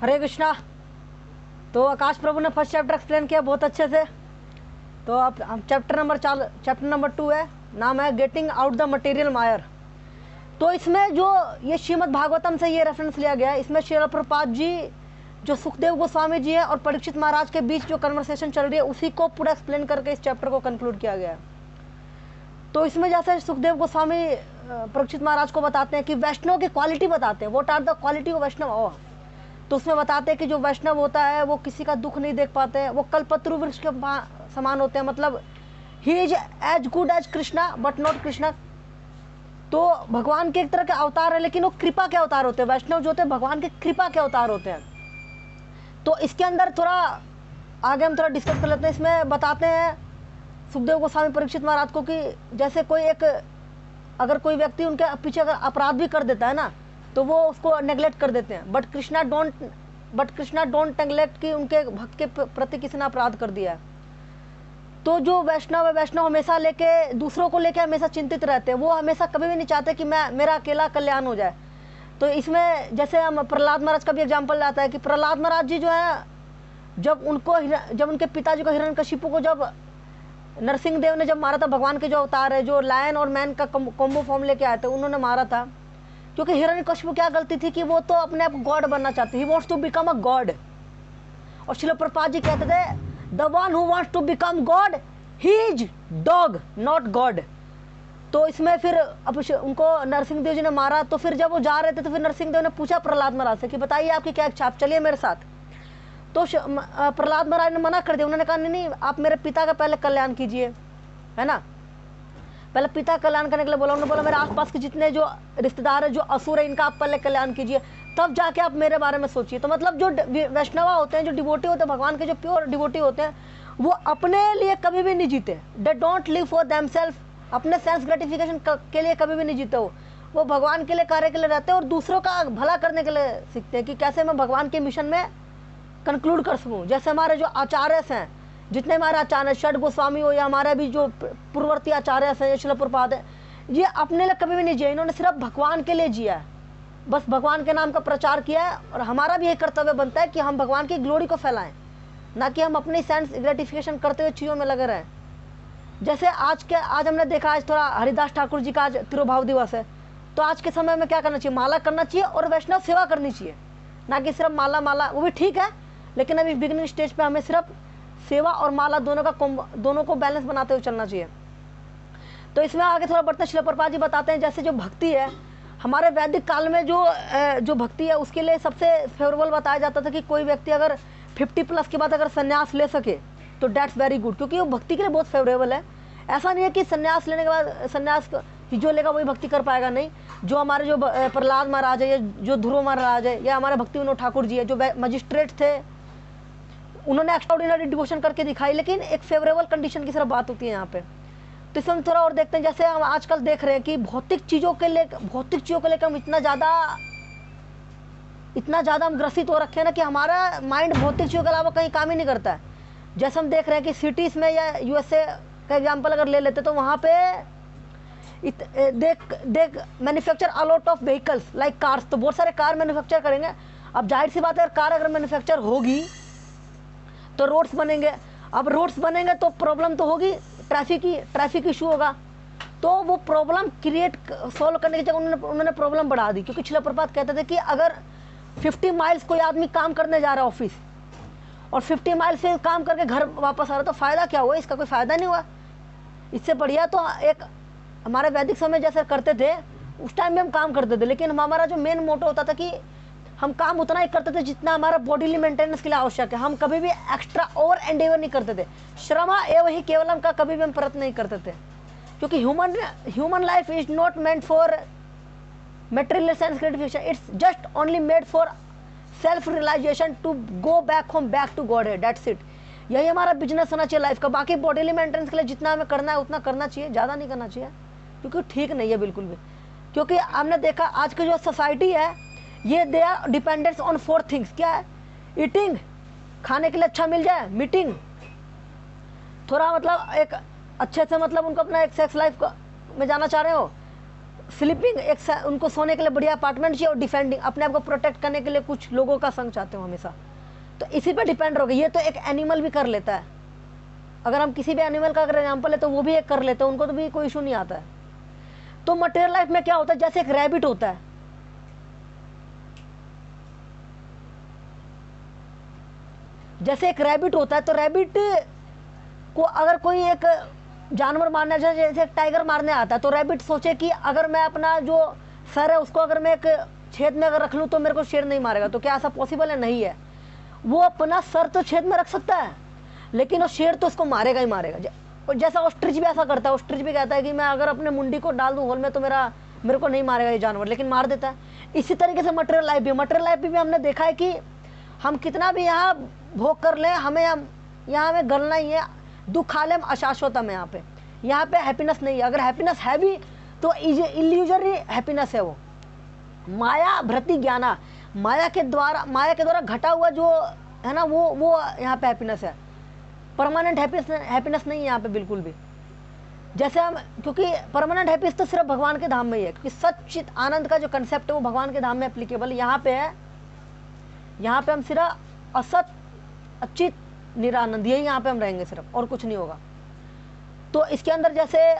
हरे कृष्णा। तो आकाश प्रभु ने first chapter explain किया बहुत अच्छे से। तो अब हम चैप्टर नंबर 2 है, नाम है गेटिंग आउट द मटेरियल मायर। तो इसमें जो ये श्रीमद् भागवतम से ये रेफरेंस लिया गया है, इसमें श्रील प्रभुपाद जी जो सुखदेव गोस्वामी जी है और परीक्षित महाराज के बीच जो कन्वर्सेशन चल रही है उसी को पूरा एक्सप्लेन करके इस चैप्टर को कंक्लूड किया गया है। तो इसमें जैसे सुखदेव गोस्वामी परीक्षित महाराज को बताते हैं कि वैष्णव की क्वालिटी बताते हैं, what are the quality of Vaishnav. तो उसमें बताते हैं कि जो वैष्णव होता है वो किसी का दुख नहीं देख पाते हैं, वो कल्पतरु वृक्ष के समान होते हैं, मतलब he is as good as Krishna but not Krishna. तो भगवान के एक तरह के अवतार है लेकिन वो कृपा के अवतार होते हैं। वैष्णव जो होते हैं भगवान के कृपा के अवतार होते हैं। तो इसके अंदर थोड़ा आगे हम थोड़ा डिस्कस कर लेते हैं। इसमें बताते हैं सुखदेव गोस्वामी परीक्षित महाराज को कि जैसे कोई एक अगर कोई व्यक्ति उनके पीछे अगर अपराध भी कर देता है ना तो वो उसको नेग्लेक्ट कर देते हैं, बट कृष्णा डोंट नेग्लेक्ट कि उनके भक्त के प्रति किसी ने अपराध कर दिया है। तो जो वैष्णव है, वैष्णव हमेशा लेके दूसरों को लेके हमेशा चिंतित रहते हैं, वो हमेशा कभी भी नहीं चाहते कि मेरा अकेला कल्याण हो जाए। तो इसमें जैसे हम प्रहलाद महाराज का भी एग्जाम्पल आता है कि प्रहलाद महाराज जी जो है जब उनके पिताजी को हिरण्यकशिपु को जब नरसिंह देव ने जब मारा था, भगवान के जो अवतार है जो लायन और मैन का कॉम्बो फॉर्म लेके आए थे, उन्होंने मारा था क्योंकि हिरण्यकशिपु क्या गलती थी कि वो तो अपने आप गॉड बनना चाहते, he wants to become a god. और श्रील प्रभुपाद जी कहते थे the one who wants to become god he is dog not god. तो इसमें फिर अब उनको नरसिंह देव जी ने मारा, तो फिर जब वो जा रहे थे तो फिर नरसिंह देव ने पूछा प्रहलाद महाराज से कि बताइए आपकी क्या इच्छा, आप चलिए मेरे साथ। तो प्रहलाद महाराज ने मना कर दिया, उन्होंने कहा नहीं आप मेरे पिता का पहले कल्याण कीजिए, है ना, पहले पिता कल्याण करने के लिए बोला। उन्होंने बोला मेरे आसपास के जितने जो रिश्तेदार है जो असुर है इनका आप पहले कल्याण कीजिए, तब जाके आप मेरे बारे में सोचिए। तो मतलब जो वैष्णवा होते हैं, जो डिवोटी होते हैं, भगवान के जो प्योर डिवोटी होते हैं, वो अपने लिए कभी भी नहीं जीते। They don't live for themselves, अपने सेंस ग्रेटिफिकेशन के लिए कभी भी नहीं जीते। वो भगवान के लिए कार्य के लिए रहते हैं और दूसरों का भला करने के लिए सीखते हैं कि कैसे मैं भगवान के मिशन में कंक्लूड कर सकूँ। जैसे हमारे जो आचार्य हैं, जितने हमारे आचार्य षड गोस्वामी हो या हमारे भी जो पूर्ववर्ती आचार्य हैं श्रील प्रभुपाद है, ये अपने लिए कभी भी नहीं जिया, इन्होंने सिर्फ भगवान के लिए जिया है, बस भगवान के नाम का प्रचार किया है। और हमारा भी यही कर्तव्य बनता है कि हम भगवान की ग्लोरी को फैलाएं, ना कि हम अपनी सेंस ग्रेटिफिकेशन करते हुए चीज़ों में लगे रहें। जैसे आज हमने देखा, आज थोड़ा हरिदास ठाकुर जी का आज तिरुभाव दिवस है, तो आज के समय में क्या करना चाहिए, माला करना चाहिए और वैष्णव सेवा करनी चाहिए, ना कि सिर्फ माला। वो भी ठीक है लेकिन अभी बिगिनिंग स्टेज पे हमें सिर्फ सेवा और माला दोनों को बैलेंस बनाते हुए चलना चाहिए। तो इसमें आगे थोड़ा बढ़ते श्रील प्रभुपाद जी बताते हैं जैसे जो भक्ति है हमारे वैदिक काल में जो भक्ति है उसके लिए सबसे फेवरेबल बताया जाता था कि कोई व्यक्ति अगर 50 प्लस के बाद अगर संन्यास ले सके तो डेट्स वेरी गुड, क्योंकि वो भक्ति के लिए बहुत फेवरेबल है। ऐसा नहीं है कि संन्यास लेने के बाद संन्यास जो लेगा वही भक्ति कर पाएगा, नहीं। जो हमारे जो प्रहलाद महाराज है या जो ध्रुव महाराज है या हमारे भक्ति विनोद ठाकुर जी है जो मजिस्ट्रेट थे, उन्होंने एक्स्ट्राऑर्डिनरी डिवोशन करके दिखाई, लेकिन एक फेवरेबल कंडीशन की सिर्फ बात होती है यहाँ पे। तो इसमें हम थोड़ा और देखते हैं, जैसे हम आजकल देख रहे हैं कि भौतिक चीज़ों को लेकर हम इतना ज़्यादा हम ग्रसित हो रखे हैं ना कि हमारा माइंड भौतिक चीज़ों के अलावा कहीं काम ही नहीं करता है। जैसे हम देख रहे हैं कि सिटीज़ में या यूएसए का एग्जाम्पल अगर ले लेते तो वहाँ पे देख manufacture a lot of vehicles like cars, तो बहुत सारे कार मैन्युफैक्चर करेंगे। अब जाहिर सी बात है कार अगर मैन्युफैक्चर होगी तो रोड्स बनेंगे। अब रोड्स बनेंगे तो प्रॉब्लम तो होगी, ट्रैफिक इशू होगा। तो वो प्रॉब्लम सॉल्व करने की जगह उन्होंने प्रॉब्लम बढ़ा दी, क्योंकि श्रील प्रभुपाद कहते थे कि अगर 50 माइल्स कोई आदमी काम करने जा रहा है ऑफिस और 50 माइल से काम करके घर वापस आ रहा है तो फ़ायदा क्या हुआ, इसका कोई फ़ायदा नहीं हुआ। इससे बढ़िया तो एक हमारे वैदिक समय जैसे करते थे उस टाइम में हम काम करते थे, लेकिन हमारा जो मेन मोटो होता था कि हम काम उतना ही करते थे जितना हमारा बॉडीली मेंटेनेंस के लिए आवश्यक है। हम कभी भी एक्स्ट्रा ओवर एंडेवर नहीं करते थे, श्रमा एव ही केवलम का कभी भी हम प्रयत्न नहीं करते थे, क्योंकि human life is not meant for material sense gratification, it's just only made for self realization to go back home, back to God है, that's it। यही हमारा बिजनेस होना चाहिए लाइफ का। बाकी बॉडीली मेंटेनेंस के लिए जितना हमें करना है उतना करना चाहिए, ज़्यादा नहीं करना चाहिए, क्योंकि ठीक नहीं है बिल्कुल भी। क्योंकि हमने देखा आज की जो सोसाइटी है ये they are dependents on 4 things. क्या है, ईटिंग, खाने के लिए अच्छा मिल जाए, मीटिंग, थोड़ा मतलब एक अच्छे से मतलब उनको अपना एक सेक्स लाइफ में जाना चाह रहे हो, स्लीपिंग, उनको सोने के लिए बढ़िया अपार्टमेंट चाहिए, और डिफेंडिंग, अपने आप को प्रोटेक्ट करने के लिए कुछ लोगों का संग चाहते हो हमेशा। तो इसी पे डिपेंड होगा। ये तो एक एनिमल भी कर लेता है, अगर हम किसी भी एनिमल का अगर एग्जाम्पल है तो वो भी एक कर लेते हैं, उनको तो भी कोई इशू नहीं आता है। तो मटेरियल लाइफ में क्या होता है, जैसे एक रैबिट होता है, जैसे एक रैबिट होता है, तो रैबिट को अगर कोई एक जानवर मारने, जैसे एक टाइगर मारने आता है, तो रैबिट सोचे कि अगर मैं अपना जो सर है उसको अगर मैं एक छेद में अगर रख लूँ तो मेरे को शेर नहीं मारेगा। तो क्या ऐसा पॉसिबल है? नहीं है। वो अपना सर तो छेद में रख सकता है, लेकिन वो शेर तो उसको मारेगा ही मारेगा। जैसा ऑस्ट्रिच भी ऐसा करता है, ऑस्ट्रिच भी कहता है कि मैं अगर अपने मुंडी को डाल दूँ होल में तो मेरे को नहीं मारेगा ये जानवर, लेकिन मार देता है। इसी तरीके से मटेरियल लाइफ भी, मटेरियल लाइफ भी हमने देखा है कि हम कितना भी यहाँ भोग कर लें, यहाँ हमें गलना ही है, दुख खा लें, अशाश्वतम है यहाँ पे हैप्पीनेस नहीं है। अगर हैप्पीनेस है भी तो इल्यूजरी हैप्पीनेस है, वो माया भ्रति ज्ञाना, माया के द्वारा घटा हुआ जो है ना, वो यहाँ पे हैप्पीनेस है। परमानेंट हैप्पीनेस नहीं है यहाँ पे बिल्कुल भी। जैसे हम, क्योंकि परमानेंट हैप्पीनेस तो सिर्फ भगवान के धाम में ही है, क्योंकि सच्चित आनंद का जो कंसेप्ट है वो भगवान के धाम में एप्लीकेबल यहाँ पे है। यहाँ पे हम सिर्फ असत अचित निरानंद, यही यहाँ पे हम रहेंगे सिर्फ, और कुछ नहीं होगा। तो इसके अंदर जैसे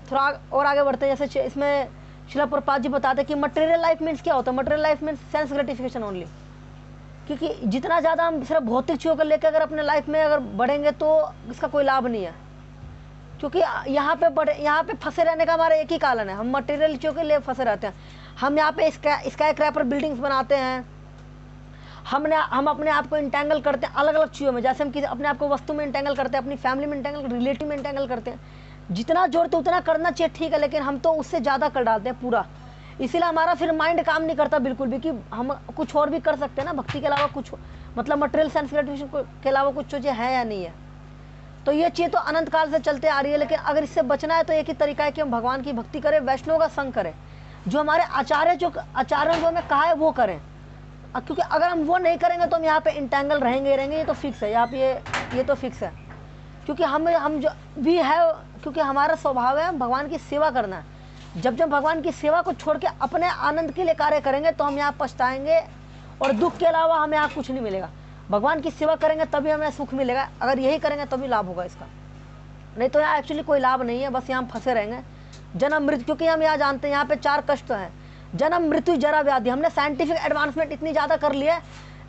थोड़ा और आगे बढ़ते हैं, जैसे इसमें श्रील प्रभुपाद जी बताते हैं कि मटेरियल लाइफ मीन्स क्या होता है। Material life means sense gratification only, क्योंकि जितना ज़्यादा हम सिर्फ भौतिक चीज़ों को लेकर अगर अपने लाइफ में अगर बढ़ेंगे तो इसका कोई लाभ नहीं है, क्योंकि यहाँ पे फंसे रहने का हमारा एक ही कारण है, हम मटेरियल चीज़ों के लिए फंसे रहते हैं। हम यहाँ पे स्काई क्रैपर बिल्डिंग्स बनाते हैं, हम अपने आप को इंटेंगल करते हैं अलग अलग चीज़ों में, जैसे हम अपने आप को वस्तु में इंटेंगल करते हैं, अपनी फैमिली में इंटेंगल, रिलेटिव में इंटेंगल करते हैं। जितना जरूरत है उतना करना चाहिए, ठीक है, लेकिन हम तो उससे ज़्यादा कर डालते हैं पूरा। इसीलिए हमारा फिर माइंड काम नहीं करता बिल्कुल भी, कि हम कुछ और भी कर सकते हैं ना, भक्ति के अलावा कुछ, मतलब मटेरियल सेंस ग्रेटिफिकेशन के अलावा कुछ चीज़ें हैं या नहीं है। तो ये चीज़ तो अनंत काल से चलते आ रही है, लेकिन अगर इससे बचना है तो एक ही तरीका है कि हम भगवान की भक्ति करें, वैष्णव का संग करें, जो हमारे आचार्यों जो हमें कहा है वो करें। क्योंकि अगर हम वो नहीं करेंगे तो हम यहाँ पे इंटेंगल रहेंगे, ये तो फिक्स है, यहाँ पे ये तो फिक्स है। क्योंकि हम जो भी है, क्योंकि हमारा स्वभाव है भगवान की सेवा करना है। जब भगवान की सेवा को छोड़ के अपने आनंद के लिए कार्य करेंगे तो हम यहाँ पछताएंगे, और दुख के अलावा हमें यहाँ कुछ नहीं मिलेगा। भगवान की सेवा करेंगे तभी हमें सुख मिलेगा, अगर यही करेंगे तभी लाभ होगा इसका, नहीं तो यहाँ एक्चुअली कोई लाभ नहीं है, बस यहाँ हम फंसे रहेंगे जन्म मृत्यु। क्योंकि हम यहाँ जानते हैं यहाँ पे 4 कष्ट हैं, जन्म मृत्यु जरा व्याधि। हमने साइंटिफिक एडवांसमेंट इतनी ज़्यादा कर ली है,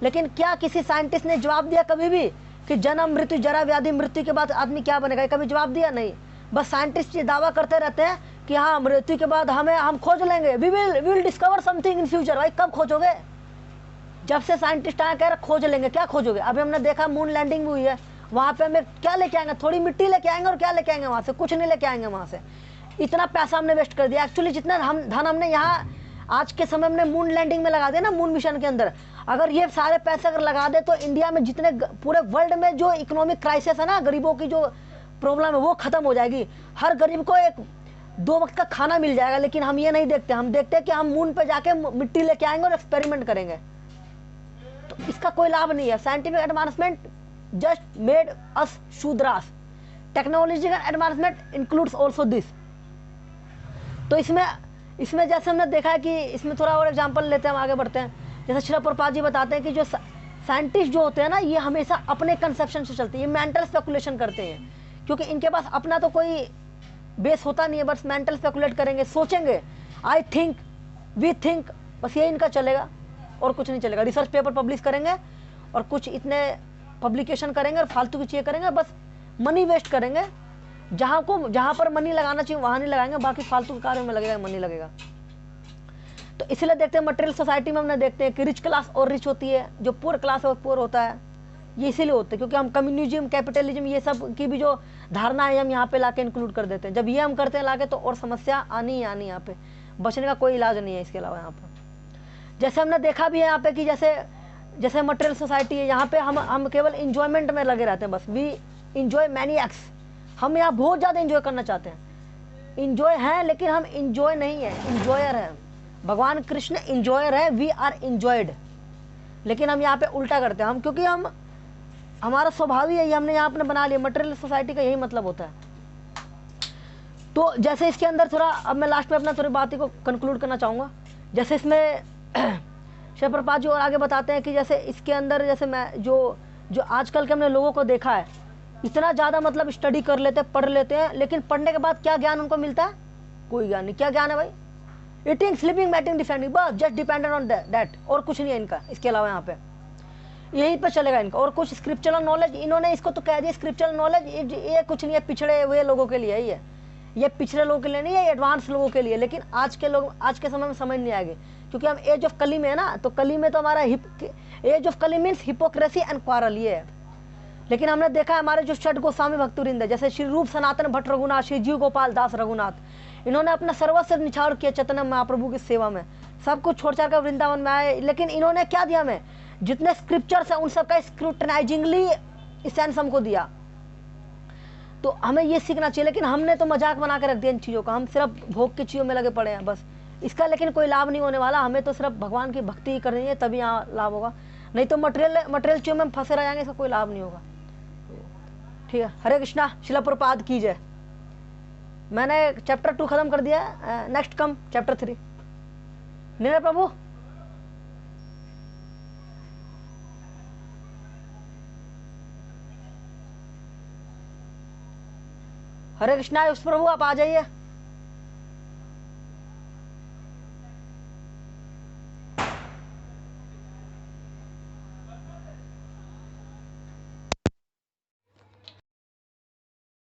लेकिन क्या किसी साइंटिस्ट ने जवाब दिया कभी भी कि जन्म मृत्यु जरा व्याधि, मृत्यु के बाद आदमी क्या बनेगा? कभी जवाब दिया नहीं। बस साइंटिस्ट ये दावा करते रहते हैं कि हाँ मृत्यु के बाद हम खोज लेंगे, we will discover something in future. भाई कब खोजोगे? जब से साइंटिस्ट आए कह रहे खोज लेंगे, क्या खोजोगे? अभी हमने देखा मून लैंडिंग भी हुई है, वहाँ पे हमें क्या लेके आएंगे? थोड़ी मिट्टी लेके आएंगे, और क्या लेके आएंगे वहाँ से? कुछ नहीं लेके आएंगे वहाँ से। इतना पैसा हमने वेस्ट कर दिया। एक्चुअली जितना धन हमने यहाँ आज के समय में मून लैंडिंग में लगा दे ना, मून मिशन के अंदर, अगर ये सारे पैसे अगर लगा दे तो इंडिया में जितने पूरे वर्ल्ड में जो इकोनॉमिक क्राइसिस है ना, गरीबों की जो प्रॉब्लम है वो खत्म हो जाएगी। हर गरीब को 2 वक्त का खाना मिल जाएगा। लेकिन हम ये नहीं देखते, हम देखते हैं कि हम मून पे जाके मिट्टी लेके आएंगे और एक्सपेरिमेंट करेंगे, तो इसका कोई लाभ नहीं है। Scientific advancement just made us Shudras, technological advancement includes also this. तो इसमें जैसे हमने देखा है कि इसमें थोड़ा और एग्जांपल लेते हैं, हम आगे बढ़ते हैं। जैसे श्रील प्रभुपाद जी बताते हैं कि जो साइंटिस्ट जो होते हैं ना, ये हमेशा अपने कंसेप्शन से चलते हैं, ये मेंटल स्पेकुलेशन करते हैं, क्योंकि इनके पास अपना तो कोई बेस होता नहीं है, बस मेंटल स्पेकुलेट करेंगे, सोचेंगे, आई थिंक, वी थिंक, बस ये इनका चलेगा और कुछ नहीं चलेगा। रिसर्च पेपर पब्लिश करेंगे और कुछ इतने पब्लिकेशन करेंगे और फालतू की चीज़ें करेंगे, बस मनी वेस्ट करेंगे। जहाँ पर मनी लगाना चाहिए वहाँ नहीं लगाएंगे, बाकी फालतू के कार्यों में लगेगा, मनी लगेगा। तो इसलिए देखते हैं मटेरियल सोसाइटी में हमने देखते हैं कि रिच क्लास और रिच होती है, जो पुअर क्लास और पुअर होता है। ये इसीलिए होते हैं क्योंकि हम कम्युनिज्म, कैपिटलिज्म, ये सब की भी जो धारणा है हम यहाँ पे लाके इंक्लूड कर देते हैं। जब ये हम करते हैं लाके, तो और समस्या आनी ही आनी, यहाँ पे बचने का कोई इलाज नहीं है इसके अलावा। यहाँ पर जैसे हमने देखा भी है यहाँ पे कि जैसे मटेरियल सोसाइटी है, यहाँ पे हम केवल इंजॉयमेंट में लगे रहते हैं, बस वी इंजॉय मैनिएक्स। हम यहाँ बहुत ज़्यादा इंजॉय करना चाहते हैं, इंजॉय है, लेकिन हम इंजॉय नहीं है, इंजॉयर है। भगवान कृष्ण इंजॉयर है, वी आर इंजॉयड। लेकिन हम यहाँ पे उल्टा करते हैं, हम क्योंकि हमारा स्वभाव ही है, हमने यहाँ अपने बना लिया। मटेरियल सोसाइटी का यही मतलब होता है। तो जैसे इसके अंदर थोड़ा, अब मैं लास्ट में अपना थोड़ी बात को कंक्लूड करना चाहूँगा। जैसे इसमें श्रील प्रभुपाद जी और आगे बताते हैं कि जैसे इसके अंदर जैसे मैं जो जो आजकल के हमने लोगों को देखा है, इतना ज़्यादा मतलब स्टडी कर लेते हैं, पढ़ लेते हैं, लेकिन पढ़ने के बाद क्या ज्ञान उनको मिलता है? कोई ज्ञान नहीं। क्या ज्ञान है भाई? ईटिंग, स्लीपिंग, बैटिंग, डिफेंडिंग, बस जस्ट डिपेंडेंट ऑन दैट, और कुछ नहीं है इनका इसके अलावा। यहाँ पे यही पे चलेगा इनका। और कुछ स्क्रिप्चुरल नॉलेज, इन्होंने इसको तो कह दिया स्क्रिप्चुरल नॉलेज, ये कुछ नहीं है, पिछड़े हुए लोगों के लिए ही है। ये पिछड़े लोगों के लिए नहीं है, ये एडवांस लोगों के लिए। लेकिन आज के लोग आज के समय में समझ नहीं आएंगे, क्योंकि हम एज ऑफ कली में है ना, तो कली में तो हमारा एज ऑफ कली मीन्स हिपोक्रेसी एंड क्वारल, ये है। लेकिन हमने देखा है हमारे जो षट गोस्वामी भक्तवृंद है, जैसे श्री रूप सनातन भट्ट रघुनाथ, श्री जीव गोपाल दास रघुनाथ, इन्होंने अपना सर्वस्व निछावर किया चैतन्य महाप्रभु की सेवा में, सब कुछ छोड़ छाड़ कर वृंदावन में आए। लेकिन इन्होंने क्या दिया हमें? जितने स्क्रिप्चर्स हैं उन सबका स्क्रूटनाइजिंगली सेंस हमको दिया। तो हमें ये सीखना चाहिए। लेकिन हमने तो मजाक बना के रख दिया इन चीज़ों का, हम सिर्फ भोग की चीज़ों में लगे पड़े हैं बस। इसका लेकिन कोई लाभ नहीं होने वाला। हमें तो सिर्फ भगवान की भक्ति ही करनी है, तभी यहाँ लाभ होगा, नहीं तो मटेरियल चीज़ों में हम फंसे रह जाएंगे, इसका कोई लाभ नहीं होगा। ठीक है, हरे कृष्णा, श्रील प्रभुपाद की जय। मैंने चैप्टर 2 खत्म कर दिया, नेक्स्ट कम चैप्टर 3। नीरज प्रभु, हरे कृष्णा, उस प्रभु आप आ जाइए।